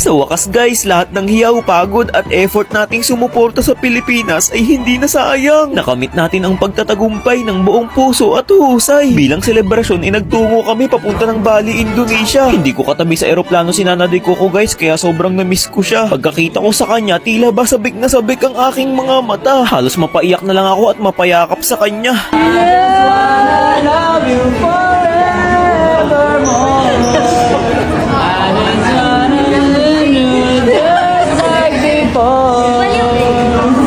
Sa wakas guys, lahat ng hiyaw, pagod at effort nating sumuporta sa Pilipinas ay hindi na sayang. Nakamit natin ang pagtatagumpay ng buong puso at husay. Bilang selebrasyon ay nagtungo kami papunta ng Bali, Indonesia. Hindi ko katabi sa eroplano si Nana de Coco guys, kaya sobrang na-miss ko siya. Pagkakita ko sa kanya, tila ba sabik na sabik ang aking mga mata. Halos mapaiyak na lang ako at mapayakap sa kanya. I love you forevermore.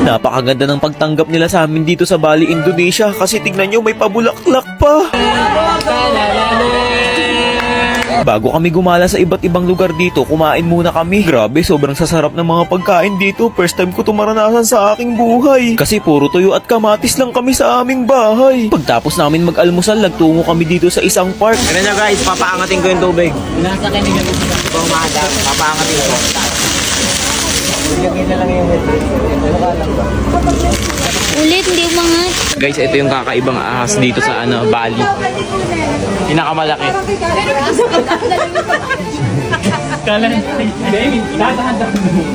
Napakaganda ng pagtanggap nila sa amin dito sa Bali, Indonesia kasi tignan nyo may pabulaklak pa. Bago kami gumala sa iba't ibang lugar dito, kumain muna kami. Grabe, sobrang sasarap ng mga pagkain dito. First time ko ito maranasan sa aking buhay. Kasi puro tuyo at kamatis lang kami sa aming bahay. Pagtapos namin mag-almusal, nagtungo kami dito sa isang park. Ano na guys, papaangatin ko yung tubig. Nasa kanya yung Pumada, papaangatin ko. Ilagay na lang yung headset. Ulit, hindi umangat. Guys, ito yung kakaibang ahas dito sa Bali. Pinakamalaki. Kala na. Baby, dadahan-dahan mo.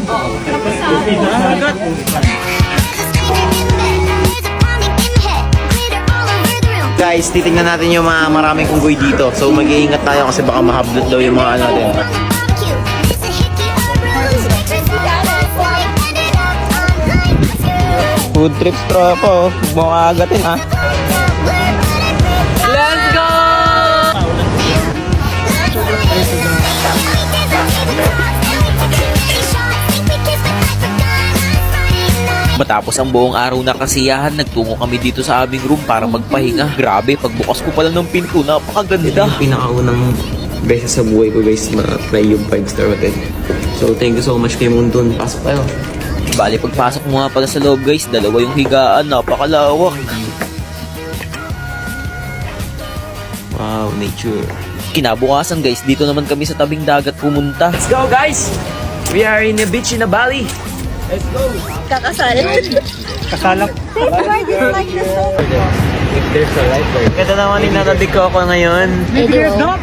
Guys, titingnan natin yung mga maraming unggoy dito. So mag-iingat tayo kasi baka mahablot daw yung mga natin. Food trips tropa, huwag mo kagatin ha. Let's go! Matapos ang buong araw na kasiyahan, nagtungo kami dito sa aming room para magpahinga. Grabe, pagbukas ko pala ng pinto, napakaganda. Pinakaunang beses sa buhay ko guys, ma-try yung 5-star hotel. So thank you so much kay Mundun. Pasok tayo. Bali, pagpasok mo nga pala sa loob guys, dalawa yung higaan, napakalawak. Wow, nature. Kinabukasan guys, dito naman kami sa tabing dagat pumunta. Let's go guys! We are in a beach in Bali. Let's go! Kakasalin. Kasalak. If there's a lifeguard. Ganda naman yung natadik ko ako ngayon. There's not.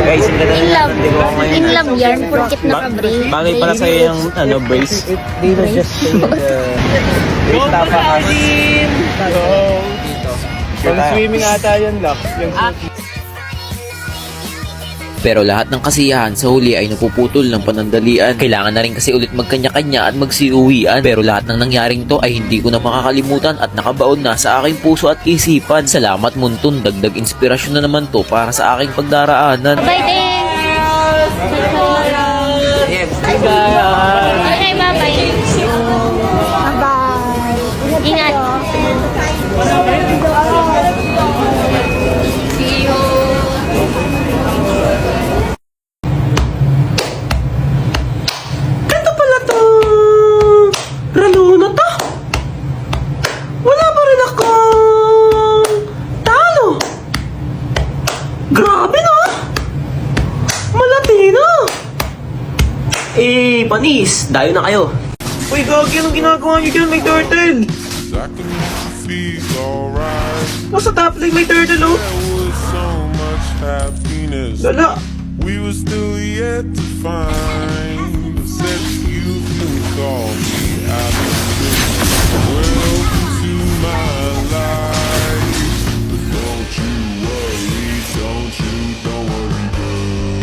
Guys, yung ganda In na love. natadik ko ako ngayon. In love yarn, porkit naka-brace. Bagay pala sa'yo yung brace. They will just say Wait, tapa ka. Pag-swimming ata yun, Lux. Yung Pero lahat ng kasiyahan sa huli ay napuputol ng panandalian. Kailangan na rin kasi ulit magkanya-kanya at magsiuwian. Pero lahat ng nangyaring to ay hindi ko na makakalimutan at nakabaon na sa aking puso at isipan. Salamat Muntun, dagdag inspirasyon na naman to para sa aking pagdaraanan. Bye din. Yes. Okay, bye-bye. Bye-bye. Ingat. See you. Ralo na to! Wala pa rin akong talo! Grabe no! Malati na! Panis! Dayo na kayo! Uy, Gagi! Anong ginagawa niyo dyan? May turtle! I can feel alright. Nasa top lane may turtle oh! There was so much happiness Lala! we were still yet to find. Said you can call me out of this. Welcome to my life. But don't you worry, don't worry, girl.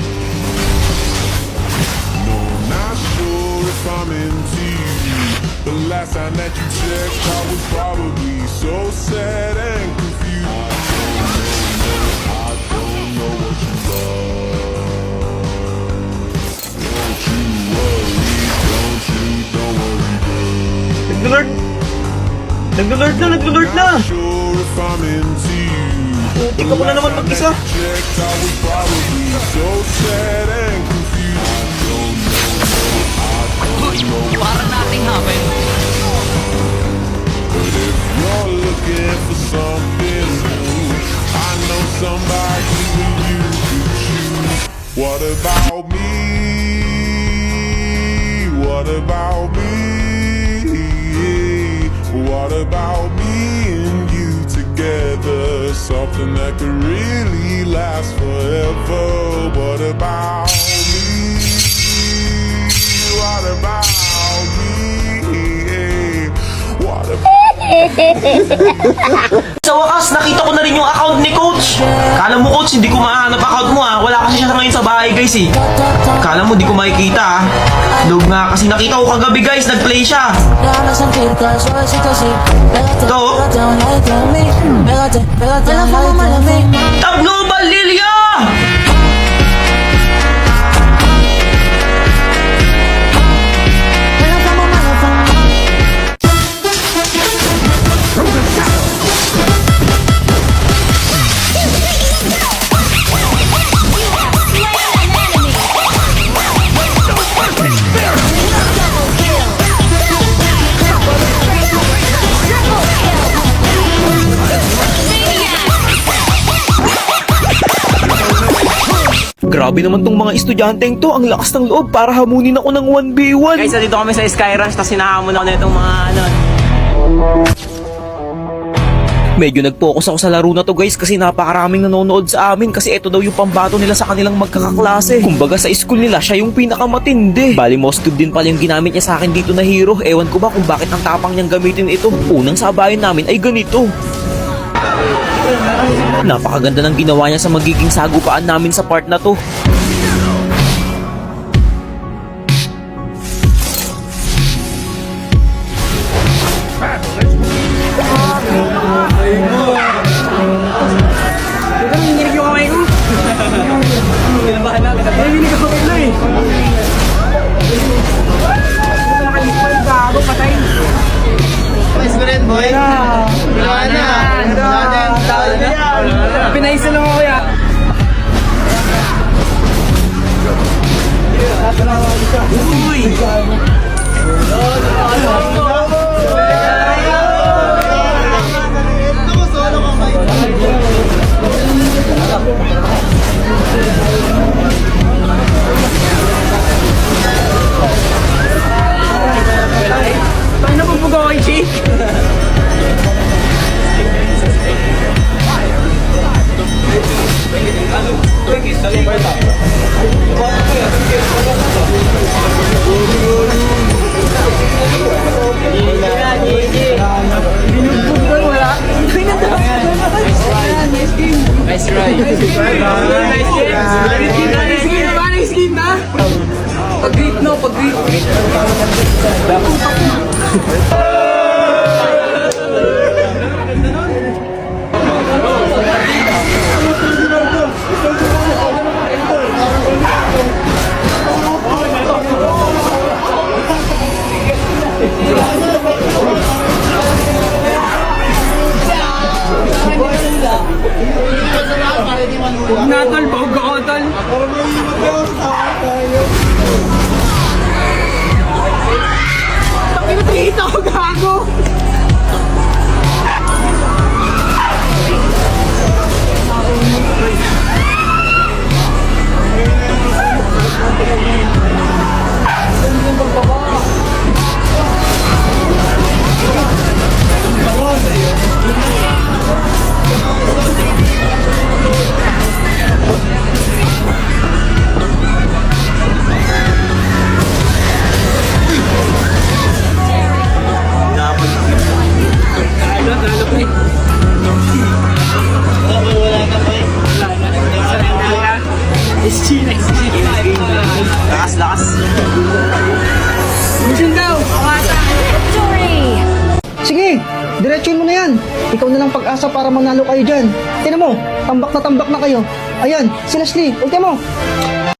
No, not sure if I'm into you. The last time that you checked, I was probably so sad and confused. I don't know what you love. Don't you worry, don't worry, girl. Nag-lord! Nag-lord na! Sure if I'm into you. Ikaw mo na naman mag-isa! Checked, I was probably so sad and confused. para nating happen. But if you're looking for something new, I know somebody who you could choose. What about me? What about me? What about me and you together? Something that could really last forever. What about me? Sa wakas, nakita ko na rin yung account ni Coach. Kala mo, Coach, hindi ko mahanap account mo ha. Wala kasi siya ngayon sa bahay, guys eh. Kala mo, di ko makikita ha. Log nga, kasi nakita ko kagabi, guys, nag-play siya. Ito. Tablo Balilya! Grabe naman tong mga estudyanteng to. Ang lakas ng loob para hamunin ako ng 1v1. Guys, dito kami sa Skyrush, tapos hinahamon ako na itong mga ano. Medyo nag-focus ako sa laro na to, guys, kasi napakaraming nanonood sa amin kasi ito daw yung pambato nila sa kanilang magkakaklase. Kumbaga sa school nila, siya yung pinakamatindi. Bali, Moskov din pala yung ginamit niya sa akin dito na hero. Ewan ko ba kung bakit ang tapang niyang gamitin ito. Unang sabayan namin ay ganito. Napakaganda ng ginawa niya sa magiging sagupaan namin sa part na to. Pinaisa lang ako ya. Paano po po kay Chief? Nice ride. Nice game na. Pag-greet no, pag-greet. Natol, bawag ako, tol. Nakikita ko, gago. Lakas. Mission daw. Sige, diretsuhin mo na yan. Ikaw na lang pag-asa para manalo kayo dyan. Tingnan mo, tambak na kayo. Ayan, si Leslie, ultimo.